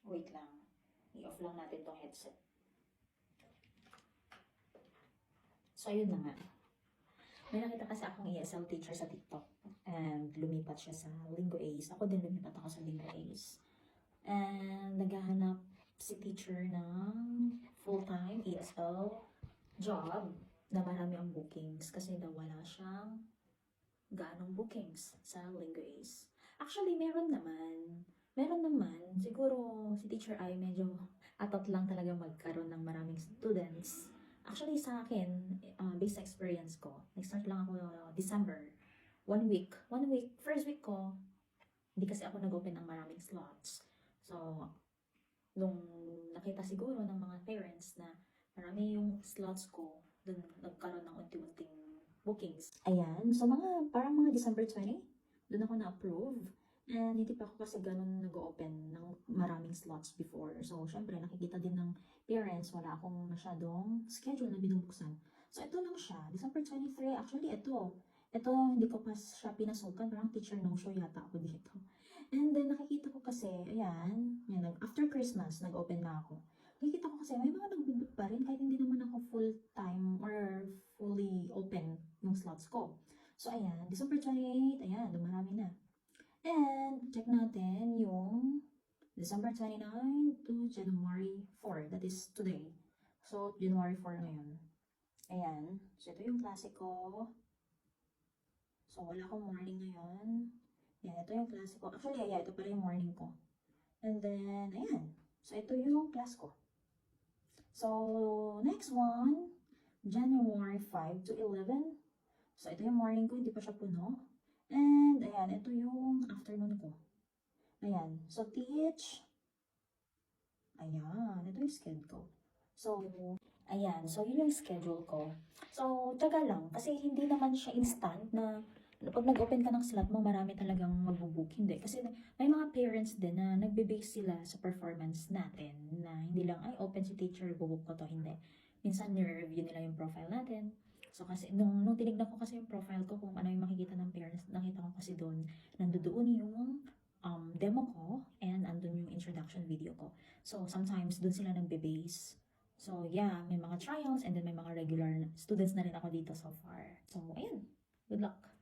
Wait lang. I-off lang natin tong headset. So, ayun na nga. May nakita kasi akong ESL teacher sa TikTok. And lumipat siya sa Linggo Ace. Ako din lumipat ako sa Linggo Ace. And naghahanap si teacher ng full-time ESL job na marami ang bookings. Kasi daw wala siyang gaanong bookings sa Linggo Ace. Actually, meron naman. Meron naman. Siguro si teacher ay medyo atat lang talaga magkaroon ng maraming students. Actually, sa akin, based sa experience ko, nag-start lang ako December. 1 week. 1 week. First week ko, hindi kasi ako nag-open ng maraming slots. So, nung nakita siguro ng mga parents na marami yung slots ko, dun nagkaroon ng unti-unting bookings. Ayan. So, parang mga December 20, dun ako na-approve. And hindi pa ako kasi ganun nag-open ng maraming slots before. So, syempre, nakikita din ng parents, wala akong masyadong schedule na binubuksan. So, ito lang siya. December 23, actually, ito, hindi ko pa siya pinasukan. Parang teacher no-show yata ako dito. And then, nakikita ko kasi, ayan, after Christmas, nag-open na ako. Nakikita ko kasi, may mga nag-book pa rin, kahit hindi naman ako full-time or fully open yung slots ko. So, ayan, December 28, ayan, dumarami na. And, check natin yung December 29 to January 4. That is today. So, January 4 ngayon. Ayan. So, ito yung klase ko. So, wala akong morning ngayon. Ayan, ito yung klase ko. Actually, ayan, ito pala yung morning ko. And then, ayan. So, ito yung class ko. So, next one, January 5 to 11. So, ito yung morning ko. Hindi pa siya puno. And, ayan, ito yung afternoon ko. Ayan. So, teach. Ayan. Ito yung schedule ko. So, ayan. So, yun yung schedule ko. So, taga lang. Kasi hindi naman siya instant na pag nag-open ka ng slot mo, marami talagang magbubook. Hindi. Kasi may mga parents din na nagbe-base sila sa performance natin. Na hindi lang, ay, open si teacher, bubook ko to. Hindi. Minsan, nire-review nila yung profile natin. So, kasi, nung tinignan ko kasi yung profile ko, kung ano yung makikita ng parents, nakita ko kasi doon, nandoon yung demo ko, and andun yung introduction video ko. So, sometimes, doon sila nagbe-base. So, yeah, may mga trials, and then may mga regular students na rin ako dito so far. So, ayun. Good luck.